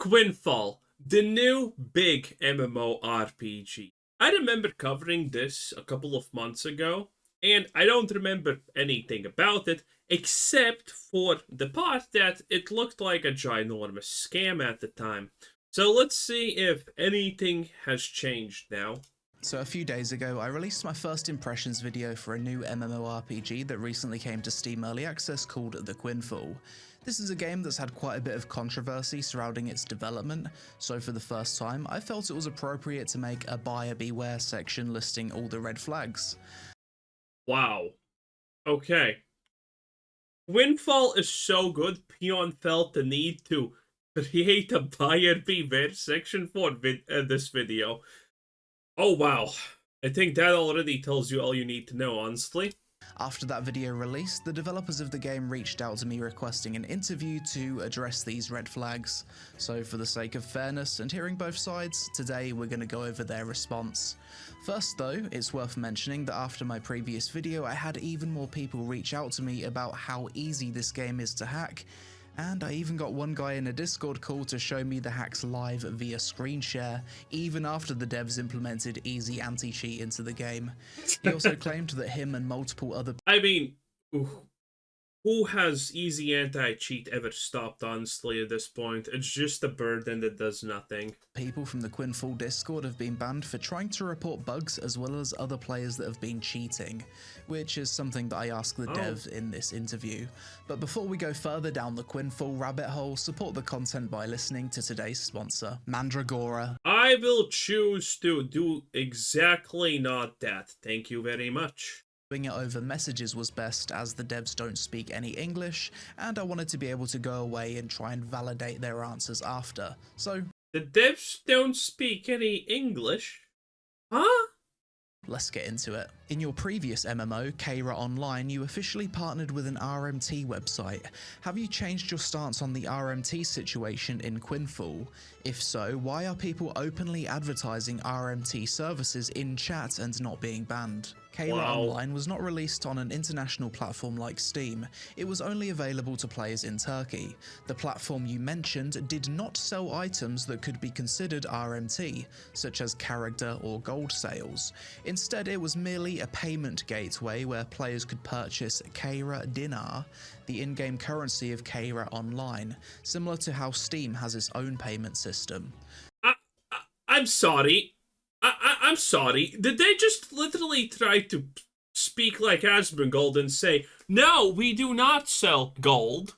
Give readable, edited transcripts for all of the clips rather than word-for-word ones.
Quinfall, the new big MMORPG. I remember covering this a couple of months ago, and I don't remember anything about it except for the part that it looked like a ginormous scam at the time. So let's see if anything has changed now. So a few days ago, I released my first impressions video for a new MMORPG that recently came to Steam Early Access called The Quinfall. This is a game that's had quite a bit of controversy surrounding its development, so for the first time, I felt it was appropriate to make a buyer beware section listing all the red flags. Wow. Okay. Quinfall is so good, Peon felt the need to create a buyer beware section for this video. Oh wow. I think that already tells you all you need to know, honestly. After that video released, the developers of the game reached out to me requesting an interview to address these red flags. So for the sake of fairness and hearing both sides, today we're going to go over their response. First though, it's worth mentioning that after my previous video I had even more people reach out to me about how easy this game is to hack, and I even got one guy in a Discord call to show me the hacks live via screen share, even after the devs implemented easy anti-cheat into the game. He also claimed that him and multiple other Who has easy anti-cheat ever stopped, honestly, at this point? It's just a burden that does nothing. people from the Quinfall Discord have been banned for trying to report bugs as well as other players that have been cheating, which is something that I asked the dev in this interview. But before we go further down the Quinfall rabbit hole, support the content by listening to today's sponsor, Mandragora. I will choose to do exactly not that. Thank you very much. Doing it over messages was best as the devs don't speak any English, and I wanted to be able to go away and try and validate their answers after. So, The devs don't speak any English? Huh? let's get into it. In your previous MMO, Keira Online, you officially partnered with an RMT website. Have you changed your stance on the RMT situation in Quinfall? If so, why are people openly advertising RMT services in chat and not being banned? Keira Online was not released on an international platform like Steam. It was only available to players in Turkey. The platform you mentioned did not sell items that could be considered RMT, such as character or gold sales. Instead, it was merely a payment gateway where players could purchase Keira Dinar, the in-game currency of Keira Online, similar to how Steam has its own payment system. I'm sorry. I'm sorry. Did they just literally try to speak like Asmongold and say, no, we do not sell gold,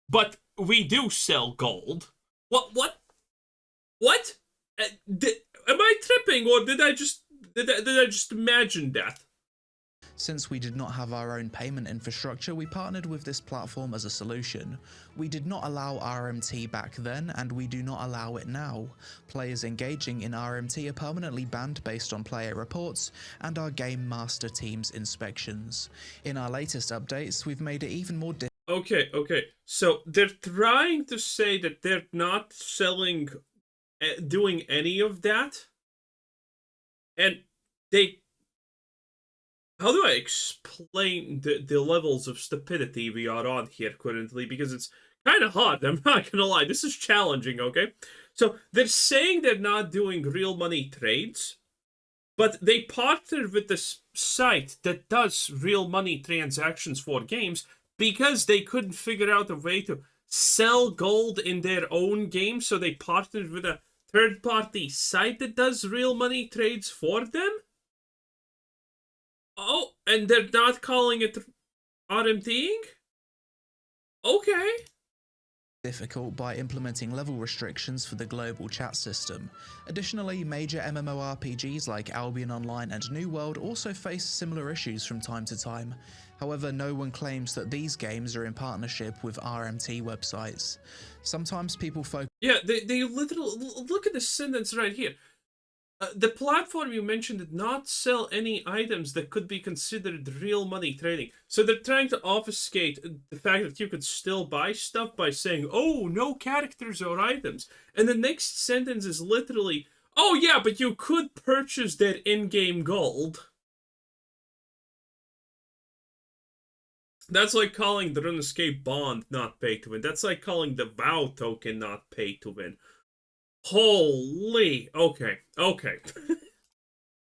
but we do sell gold? What? Am I tripping, or did I just imagine that? Since we did not have our own payment infrastructure, we partnered with this platform as a solution. We did not allow RMT back then, and we do not allow it now. Players engaging in RMT are permanently banned based on player reports and our Game Master team's inspections. In our latest updates, we've made it even more Okay. So they're trying to say that they're not selling, doing any of that, and they... How do I explain the levels of stupidity we are on here currently? Because it's kind of hard, I'm not gonna lie. This is challenging, okay? So, they're saying they're not doing real money trades, but they partnered with this site that does real money transactions for games because they couldn't figure out a way to sell gold in their own game, so they partnered with a third-party site that does real money trades for them? Oh, and they're not calling it RMTing? Okay. difficult by implementing level restrictions for the global chat system. Additionally, major MMORPGs like Albion Online and New World also face similar issues from time to time. However, no one claims that these games are in partnership with RMT websites. Sometimes people focus... Yeah, they literally... Look at this sentence right here. The platform you mentioned did not sell any items that could be considered real money trading. So they're trying to obfuscate the fact that you could still buy stuff by saying, oh, no characters or items. And the next sentence is literally, oh yeah, but you could purchase that in-game gold. That's like calling the RuneScape bond not pay to win. That's like calling the WoW token not pay to win. Holy. Okay.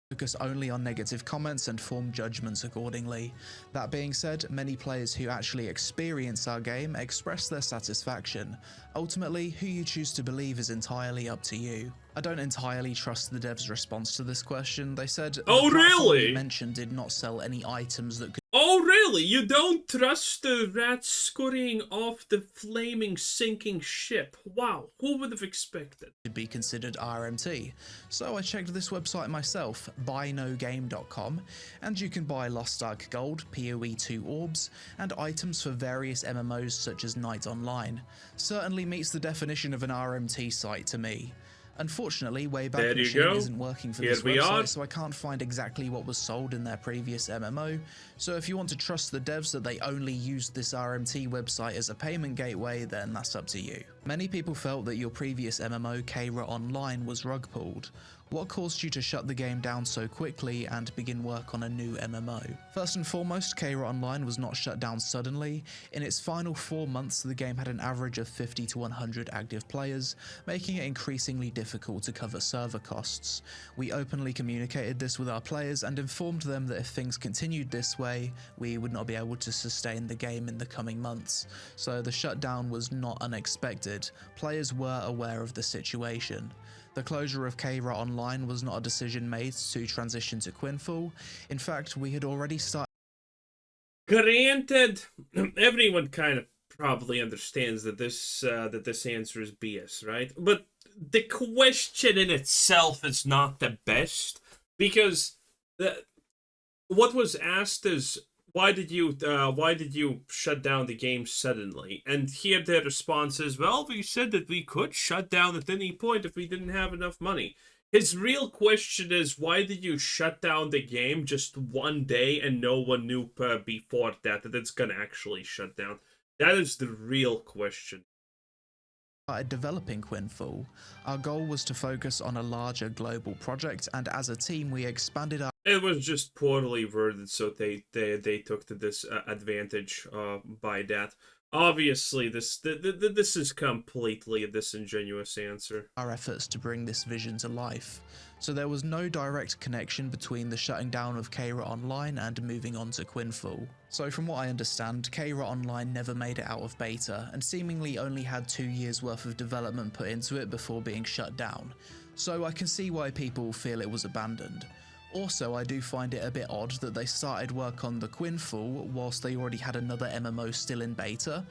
Focus only on negative comments and form judgments accordingly. That being said, many players who actually experience our game express their satisfaction. Ultimately, who you choose to believe is entirely up to you. I don't entirely trust the devs' response to this question. They said the Oh, platform you really? mentioned did not sell any items that could Oh, really? You don't trust the rat scurrying off the flaming, sinking ship? Wow, who would have expected? be considered RMT. So I checked this website myself, buynogame.com, and you can buy Lost Ark Gold, PoE2 orbs, and items for various MMOs such as Night Online. Certainly meets the definition of an RMT site to me. Unfortunately, Wayback There you Machine go. isn't working for Here this we are. website, so I can't find exactly what was sold in their previous MMO. So if you want to trust the devs that they only used this RMT website as a payment gateway, then that's up to you. Many people felt that your previous MMO, Kayra Online, was rug pulled. What caused you to shut the game down so quickly and begin work on a new MMO? First and foremost, Kayra Online was not shut down suddenly. In its final 4 months, the game had an average of 50 to 100 active players, making it increasingly difficult to cover server costs. We openly communicated this with our players and informed them that if things continued this way, we would not be able to sustain the game in the coming months. So the shutdown was not unexpected. Players were aware of the situation. The closure of Kayra Online was not a decision made to transition to Quinfall. In fact, we had already started. Granted, everyone kind of probably understands that this answer is BS, right? But the question in itself is not the best, because what was asked is, why did you shut down the game suddenly? And here their response is, well, we said that we could shut down at any point if we didn't have enough money. His real question is, why did you shut down the game just one day and no one knew before that it's gonna actually shut down? That is the real question. Developing Quinfall. Our goal was to focus on a larger global project, and as a team we expanded our It was just poorly worded, so they took to this advantage by that. Obviously, this is completely a disingenuous answer. efforts to bring this vision to life. So there was no direct connection between the shutting down of Kayra Online and moving on to Quinfall. So from what I understand, Kayra Online never made it out of beta, and seemingly only had 2 years worth of development put into it before being shut down. So I can see why people feel it was abandoned. Also, I do find it a bit odd that they started work on the Quinfall whilst they already had another MMO still in beta,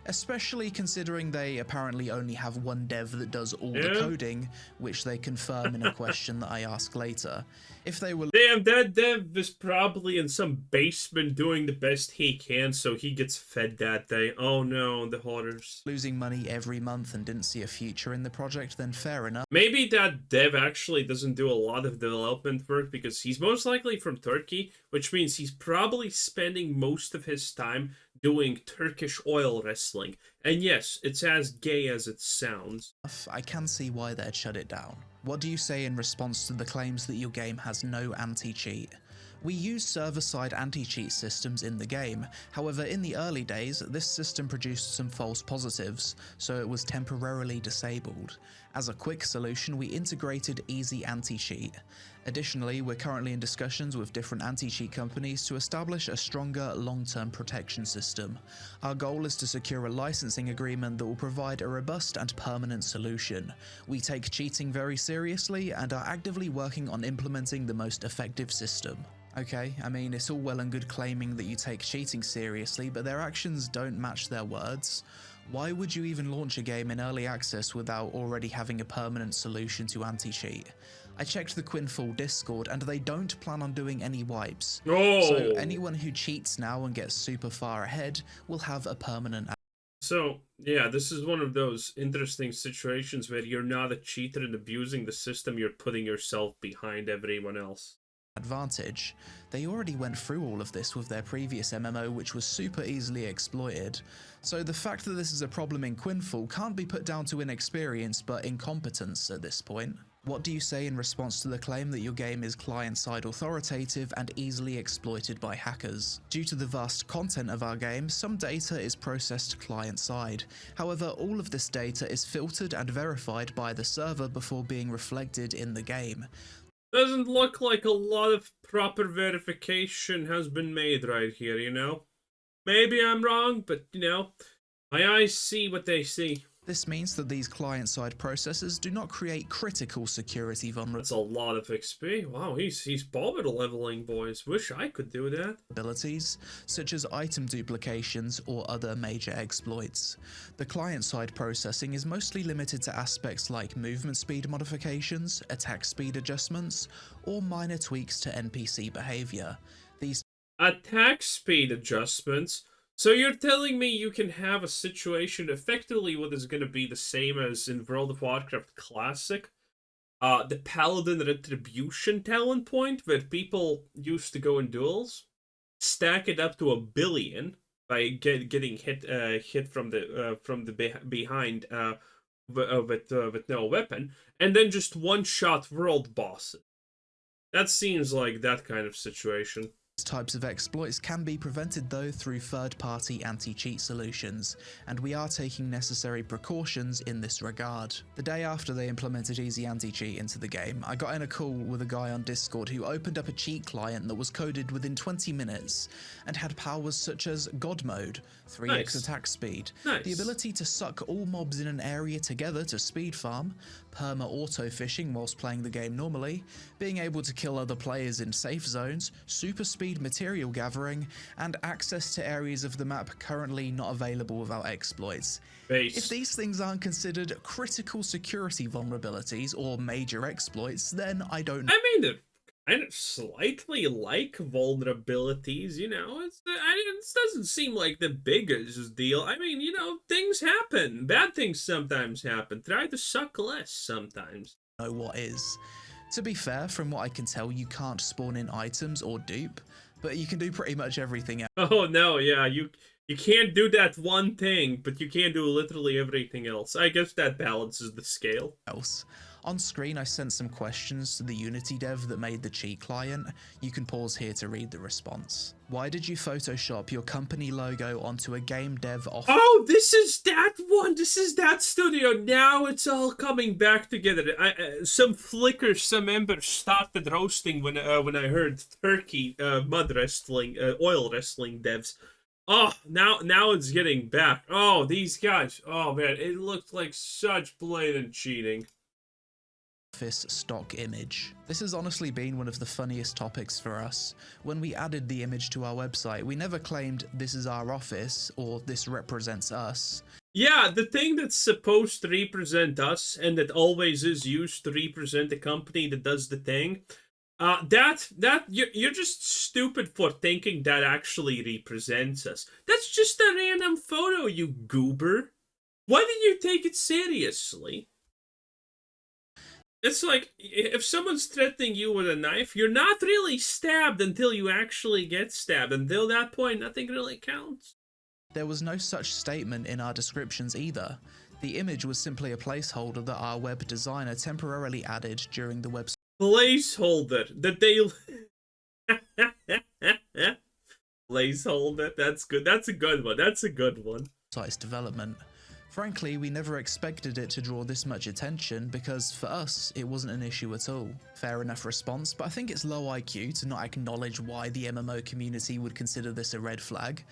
especially considering they apparently only have one dev that does all the coding, which they confirm in a question that I ask later. If they were Damn, that dev is probably in some basement doing the best he can, so he gets fed that day. Oh no, the horrors. losing money every month and didn't see a future in the project, then fair enough. Maybe that dev actually doesn't do a lot of development work because he's most likely from Turkey, which means he's probably spending most of his time doing Turkish oil wrestling. And yes, it's as gay as it sounds. I can see why they'd shut it down. What do you say in response to the claims that your game has no anti-cheat? We use server-side anti-cheat systems in the game, however in the early days this system produced some false positives, so it was temporarily disabled. As a quick solution we integrated easy anti-cheat. Additionally, we're currently in discussions with different anti-cheat companies to establish a stronger long-term protection system. Our goal is to secure a licensing agreement that will provide a robust and permanent solution. We take cheating very seriously and are actively working on implementing the most effective system. Okay, I mean, it's all well and good claiming that you take cheating seriously, but their actions don't match their words. Why would you even launch a game in early access without already having a permanent solution to anti-cheat? I checked the Quinfall Discord and they don't plan on doing any wipes. Oh. So anyone who cheats now and gets super far ahead will have a permanent. So, yeah, this is one of those interesting situations where you're not a cheater and abusing the system, you're putting yourself behind everyone else. Advantage. They already went through all of this with their previous MMO, which was super easily exploited. So the fact that this is a problem in Quinfall can't be put down to inexperience but incompetence at this point. What do you say in response to the claim that your game is client-side authoritative and easily exploited by hackers? Due to the vast content of our game, some data is processed client-side. However, all of this data is filtered and verified by the server before being reflected in the game. Doesn't look like a lot of proper verification has been made right here, you know? Maybe I'm wrong, but, you know, my eyes see what they see. This means that these client-side processes do not create critical security vulnerabilities. That's a lot of XP. Wow, he's power leveling, boys. Wish I could do that. Such as item duplications or other major exploits. The client-side processing is mostly limited to aspects like movement speed modifications, attack speed adjustments, or minor tweaks to NPC behavior. These attack speed adjustments. So you're telling me you can have a situation effectively what is going to be the same as in World of Warcraft Classic, the Paladin Retribution talent point, where people used to go in duels, stack it up to 1 billion by getting hit from the behind with no weapon, and then just one-shot world bosses. That seems like that kind of situation. Types of exploits can be prevented though through third-party anti-cheat solutions, and we are taking necessary precautions in this regard. The day after they implemented Easy Anti-Cheat into the game, I got in a call with a guy on Discord who opened up a cheat client that was coded within 20 minutes and had powers such as God Mode, 3x attack speed, the ability to suck all mobs in an area together to speed farm, perma auto-fishing whilst playing the game normally, being able to kill other players in safe zones, super speed material gathering, and access to areas of the map currently not available without exploits. If these things aren't considered critical security vulnerabilities or major exploits, then I don't know. I mean, they're kind of slightly like vulnerabilities, you know? It doesn't seem like the biggest deal. I mean, you know, things happen. Bad things sometimes happen. Try to suck less sometimes. Know what is. To be fair, from what I can tell, you can't spawn in items or dupe, but you can do pretty much everything else. Oh no, yeah, you can't do that one thing, but you can do literally everything else. I guess that balances the scale. On screen, I sent some questions to the Unity dev that made the cheat client. You can pause here to read the response. Why did you Photoshop your company logo onto a game dev office? Oh, this is that one! This is that studio! Now it's all coming back together. Some flicker, some embers started roasting when I heard Turkey mud wrestling, oil wrestling devs. Oh, now it's getting back. Oh, these guys. Oh man, it looked like such blatant cheating. Office stock image. This has honestly been one of the funniest topics for us. When we added the image to our website, we never claimed this is our office or this represents us. Yeah, the thing that's supposed to represent us and that always is used to represent the company that does the thing, you're just stupid for thinking that actually represents us. That's just a random photo, you goober. Why did you take it seriously? It's like, if someone's threatening you with a knife, you're not really stabbed until you actually get stabbed. Until that point, nothing really counts. There was no such statement in our descriptions either. The image was simply a placeholder that our web designer temporarily added during the website. Placeholder that they... Placeholder, that's good. That's a good one. That's a good one. Site's development. Frankly, we never expected it to draw this much attention because, for us, it wasn't an issue at all. Fair enough response, but I think it's low IQ to not acknowledge why the MMO community would consider this a red flag.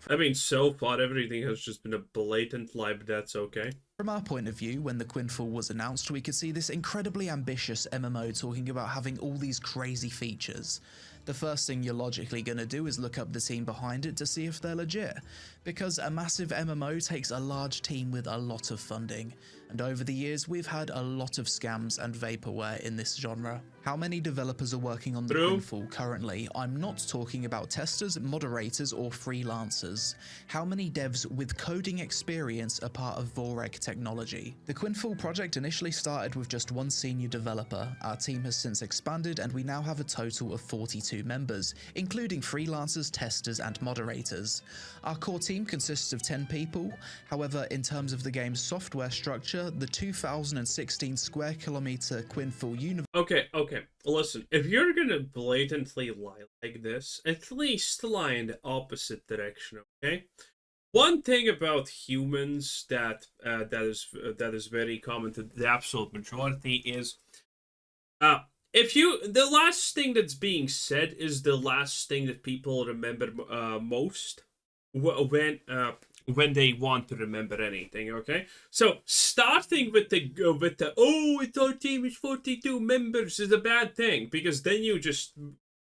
I mean, so far everything has just been a blatant lie, but that's okay. From our point of view, when the Quinfall was announced, we could see this incredibly ambitious MMO talking about having all these crazy features. The first thing you're logically going to do is look up the team behind it to see if they're legit, because a massive MMO takes a large team with a lot of funding, and over the years we've had a lot of scams and vaporware in this genre. How many developers are working on the Quinfall currently? I'm not talking about testers, moderators, or freelancers. How many devs with coding experience are part of Vorek technology? The Quinfall project initially started with just one senior developer. Our team has since expanded and we now have a total of 42 members, including freelancers, testers, and moderators. Our core team consists of 10 people. However, in terms of the game's software structure, Consider the 2016 square kilometer Quinfall universe. Okay. Listen, if you're gonna blatantly lie like this, at least lie in the opposite direction, okay? One thing about humans that is very common to the absolute majority is if you the last thing that's being said is the last thing that people remember most when they want to remember anything. Okay, so starting with the oh, it's our team is 42 members is a bad thing, because then you just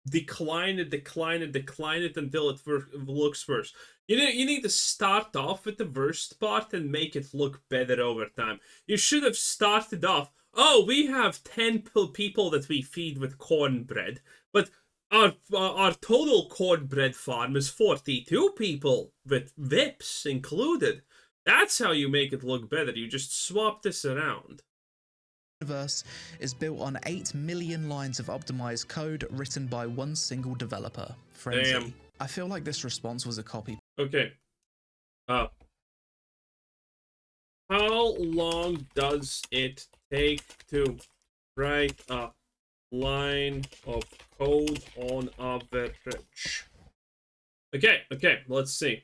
decline it until it looks worse. You need to start off with the worst part and make it look better over time. You should have started off, oh, we have 10 people that we feed with cornbread, but our total cornbread farm is 42 people with VIPs included. That's how you make it look better. You just swap this around. Universe is built on 8 million lines of optimized code written by one single developer, Frenzy. Damn. I feel like this response was a copy. Okay. How long does it take to write a line of code on average? Okay, let's see.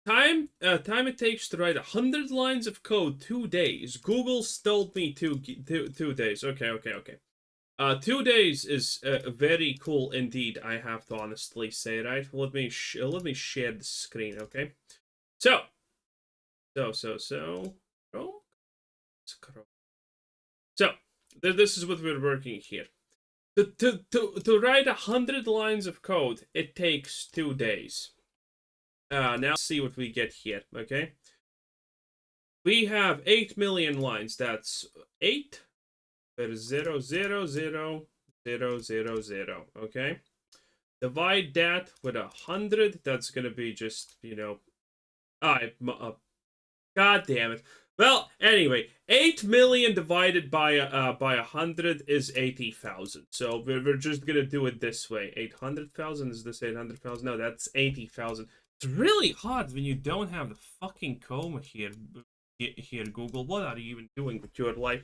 Time it takes to write 100 lines of code, 2 days. Google's told me 2 days. Okay. 2 days is very cool indeed, I have to honestly say, right? Let me share the screen, okay? So, scroll. So, this is what we're working here. To write 100 lines of code, it takes 2 days. Now let's see what we get here, okay? We have 8 million lines. That's 8. There's 0, 0, 0, 0, 0, 0, okay? Divide that with 100. That's gonna be just, God damn it. Well, anyway, 8 million divided by 100 is 80,000. So we're just gonna do it this way. 800,000, is this 800,000? No, that's 80,000. It's really hard when you don't have the fucking comma here, Google. What are you even doing with your life?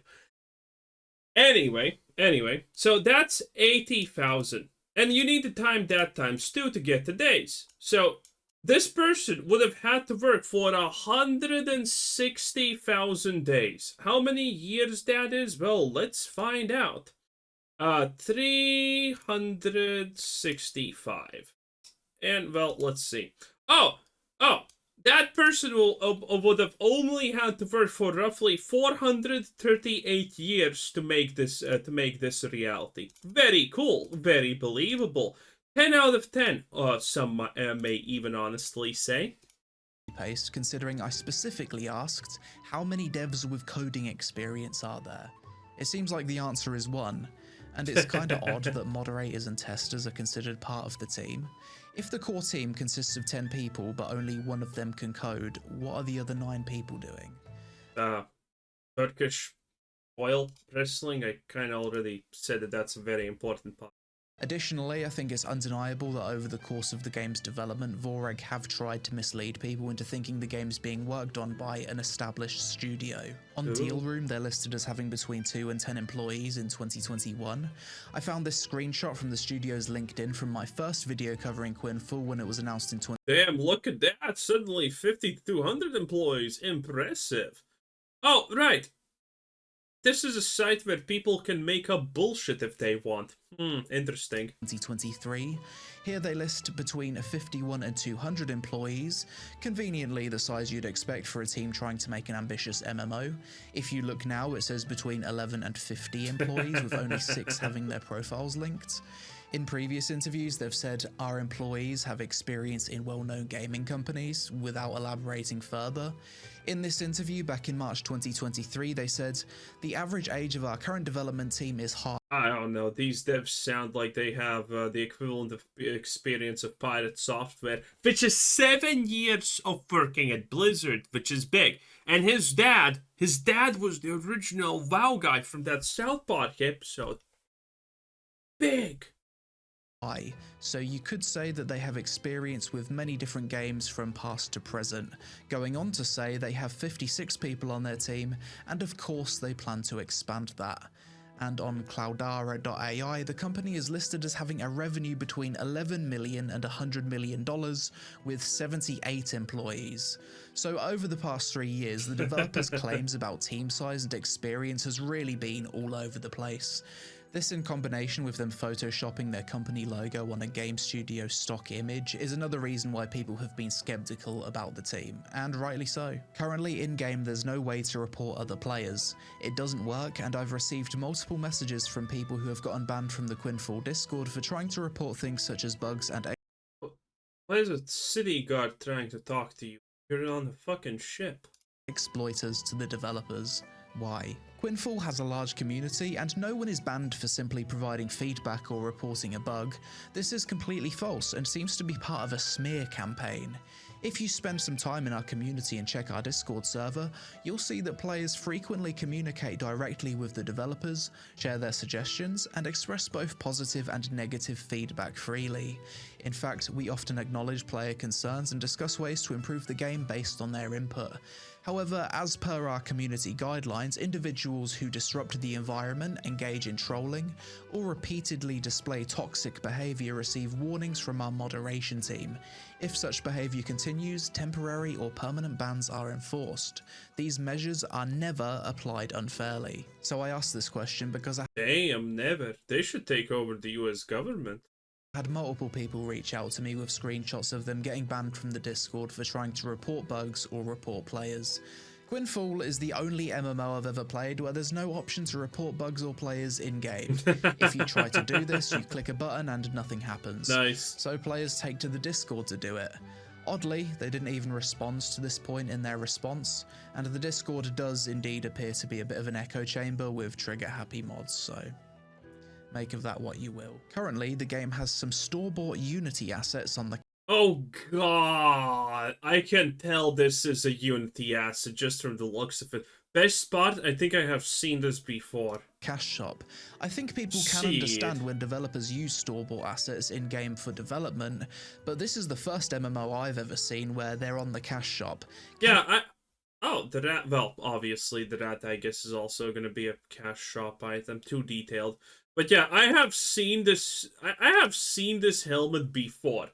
Anyway, so that's 80,000. And you need to time that times 2 to get the days. So this person would have had to work for 160,000 days. How many years that is? Well, let's find out. 365. And, well, let's see. Oh, that person would have only had to work for roughly 438 years to make this a reality. Very cool, very believable. 10 out of 10. Some may even honestly say. Paste, considering I specifically asked how many devs with coding experience are there. It seems like the answer is 1, and it's kind of odd that moderators and testers are considered part of the team. If the core team consists of 10 people, but only one of them can code, what are the other 9 people doing? Turkish oil wrestling. I kind of already said that that's a very important part. Additionally, I think it's undeniable that over the course of the game's development, Voreg have tried to mislead people into thinking the game's being worked on by an established studio. On Deal Room, they're listed as having between 2 and 10 employees in 2021. I found this screenshot from the studio's LinkedIn from my first video covering Quinfall when it was announced in Damn, look at that! Suddenly 50 to 200 employees. Impressive. Oh, right. This is a site where people can make up bullshit if they want. Interesting. 2023. Here they list between 51 and 200 employees, conveniently the size you'd expect for a team trying to make an ambitious MMO. If you look now, it says between 11 and 50 employees, with only 6 having their profiles linked. In previous interviews, they've said our employees have experience in well-known gaming companies, without elaborating further. In this interview back in March 2023, they said, the average age of our current development team is high. I don't know, these devs sound like they have the equivalent of experience of Pirate Software, which is 7 years of working at Blizzard, which is big. And his dad was the original WoW guy from that South Park episode. Big. So you could say that they have experience with many different games from past to present, going on to say they have 56 people on their team, and of course they plan to expand that. And on Cloudara.ai, the company is listed as having a revenue between $11 million and $100 million with 78 employees. So over the past 3 years, the developers' claims about team size and experience has really been all over the place. This, in combination with them photoshopping their company logo on a game studio stock image, is another reason why people have been skeptical about the team, and rightly so. Currently in-game there's no way to report other players. It doesn't work, and I've received multiple messages from people who have gotten banned from the Quinfall Discord for trying to report things such as bugs and why is a city guard trying to talk to you? You're on the fucking ship. Exploiters to the developers. Why? Quinfall has a large community and no one is banned for simply providing feedback or reporting a bug. This is completely false and seems to be part of a smear campaign. If you spend some time in our community and check our Discord server, you'll see that players frequently communicate directly with the developers, share their suggestions, and express both positive and negative feedback freely. In fact, we often acknowledge player concerns and discuss ways to improve the game based on their input. However, as per our community guidelines, individuals who disrupt the environment, engage in trolling, or repeatedly display toxic behaviour receive warnings from our moderation team. If such behaviour continues, temporary or permanent bans are enforced. These measures are never applied unfairly. So I asked this question because I Damn, never. They should take over the US government. had multiple people reach out to me with screenshots of them getting banned from the Discord for trying to report bugs or report players. Quinfall is the only MMO I've ever played where there's no option to report bugs or players in-game. If you try to do this, you click a button and nothing happens. Nice. So players take to the Discord to do it. Oddly, they didn't even respond to this point in their response, and the Discord does indeed appear to be a bit of an echo chamber with trigger-happy mods, so make of that what you will. Currently, the game has some store-bought Unity assets on the Oh god, I can tell this is a Unity asset just from the looks of it. Best spot, I think I have seen this before. cash shop. I think people can Shit. understand when developers use store-bought assets in-game for development, but this is the first MMO I've ever seen where they're on the cash shop. Yeah, the rat, well, obviously the rat, I guess, is also going to be a cash shop item, too detailed. But yeah, I have seen this, I have seen this helmet before.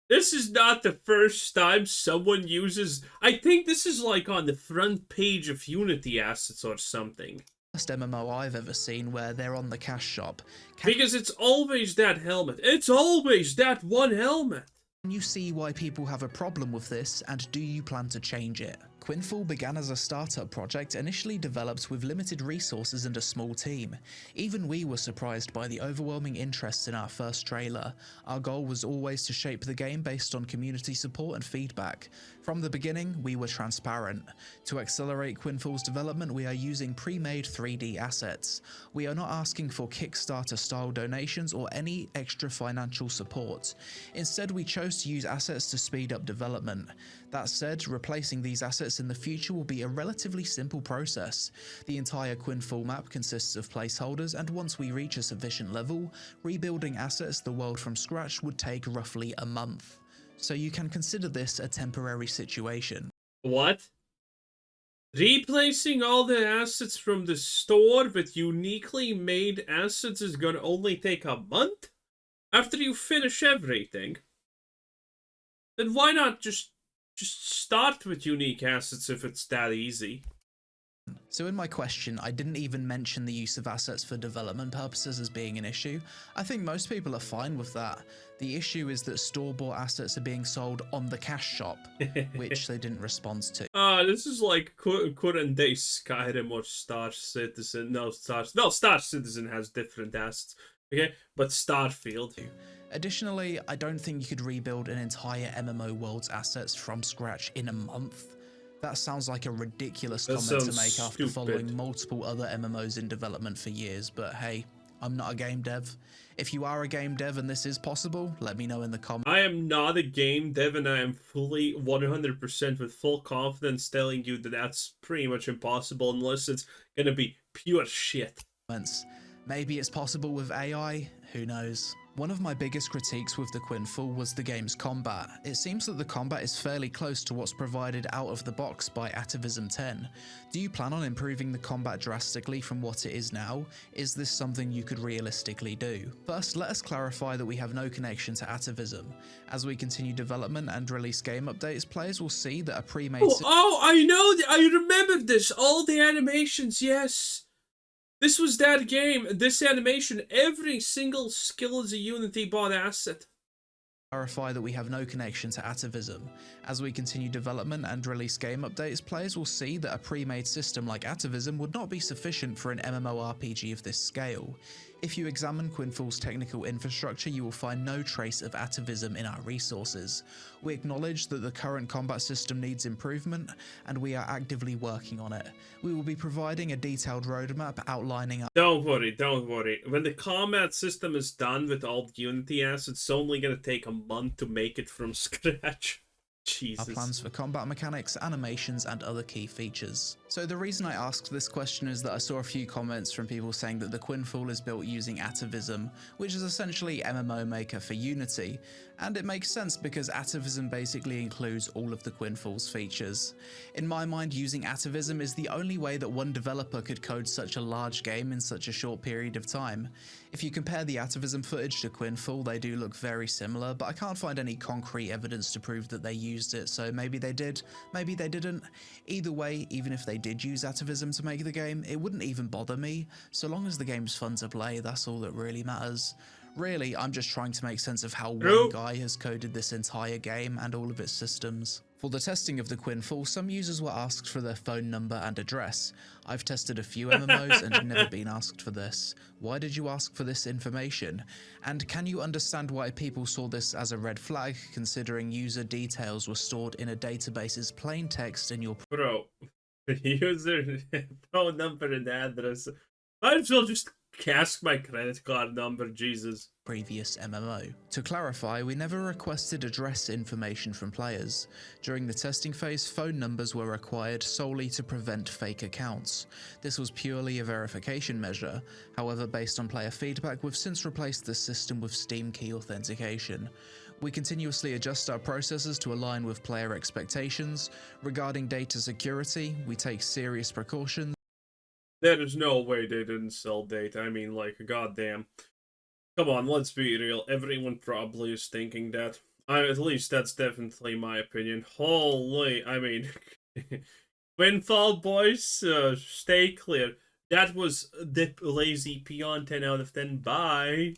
This is not the first time someone uses, I think this is like on the front page of Unity assets or something. First MMO I've ever seen where they're on the cash shop. Because it's always that helmet. It's always that one helmet. Can you see why people have a problem with this, and do you plan to change it? Quinfall began as a startup project initially developed with limited resources and a small team. Even we were surprised by the overwhelming interest in our first trailer. Our goal was always to shape the game based on community support and feedback. From the beginning, we were transparent. To accelerate Quinfall's development, we are using pre-made 3D assets. We are not asking for Kickstarter-style donations or any extra financial support. Instead, we chose to use assets to speed up development. That said, replacing these assets in the future will be a relatively simple process. The entire Quinfall map consists of placeholders, and once we reach a sufficient level, rebuilding assets the world from scratch would take roughly a month. So you can consider this a temporary situation. What? Replacing all the assets from the store with uniquely made assets is gonna only take a month? After you finish everything? Then why not just start with unique assets if it's that easy? So in my question, I didn't even mention the use of assets for development purposes as being an issue. I think most people are fine with that. The issue is that store-bought assets are being sold on the cash shop, which they didn't respond to. This is like current day Skyrim or Star Citizen. No, Star Citizen has different assets. Okay, but Starfield. Additionally, I don't think you could rebuild an entire MMO world's assets from scratch in a month. That sounds like a ridiculous comment to make after following multiple other MMOs in development for years, but hey, I'm not a game dev. If you are a game dev and this is possible, let me know in the comments. I am not a game dev, and I am fully 100% with full confidence telling you that that's pretty much impossible unless it's gonna be pure shit. Maybe it's possible with AI, Who knows? One of my biggest critiques with the Quinfall was the game's combat. It seems that the combat is fairly close to what's provided out of the box by Atavism 10. Do you plan on improving the combat drastically from what it is now? Is this something you could realistically do? First, let us clarify that we have no connection to Atavism. As we continue development and release game updates, players will see that a pre-made I know, I remember this, all the animations, yes. This was that game, this animation, every single skill is a Unity bot asset. Clarify that we have no connection to Atavism. As we continue development and release game updates, players will see that a pre-made system like Atavism would not be sufficient for an MMORPG of this scale. If you examine Quinfall's technical infrastructure, you will find no trace of Atavism in our resources. We acknowledge that the current combat system needs improvement, and we are actively working on it. We will be providing a detailed roadmap outlining our— Don't worry. When the combat system is done with all the Unity assets, it's only gonna take a month to make it from scratch. Jesus. Our plans for combat mechanics, animations, and other key features. So the reason I asked this question is that I saw a few comments from people saying that the Quinfall is built using Atavism, which is essentially MMO Maker for Unity, and it makes sense because Atavism basically includes all of the Quinfall's features. In my mind, using Atavism is the only way that one developer could code such a large game in such a short period of time. If you compare the Atavism footage to Quinfall, they do look very similar, but I can't find any concrete evidence to prove that they used it, so maybe they did, maybe they didn't. Either way, even if they did use Atavism to make the game, it wouldn't even bother me. So long as the game's fun to play, that's all that really matters. Really, I'm just trying to make sense of how one guy has coded this entire game and all of its systems. For the testing of the Quinfall, some users were asked for their phone number and address. I've tested a few MMOs and never been asked for this. Why did you ask for this information? And can you understand why people saw this as a red flag, considering user details were stored in a database's plain text in your— Bro, user phone number and address. Might as well just ask my credit card number, Jesus. Previous MMO. To clarify, we never requested address information from players. During the testing phase, phone numbers were required solely to prevent fake accounts. This was purely a verification measure. However, based on player feedback, we've since replaced this system with Steam key authentication. We continuously adjust our processes to align with player expectations. Regarding data security, we take serious precautions. There is no way they didn't sell data. I mean, like, goddamn. Come on, let's be real. Everyone probably is thinking that. At least that's definitely my opinion. Holy, I mean, Quinfall boys, stay clear. That was the lazy peon 10 out of 10. Bye.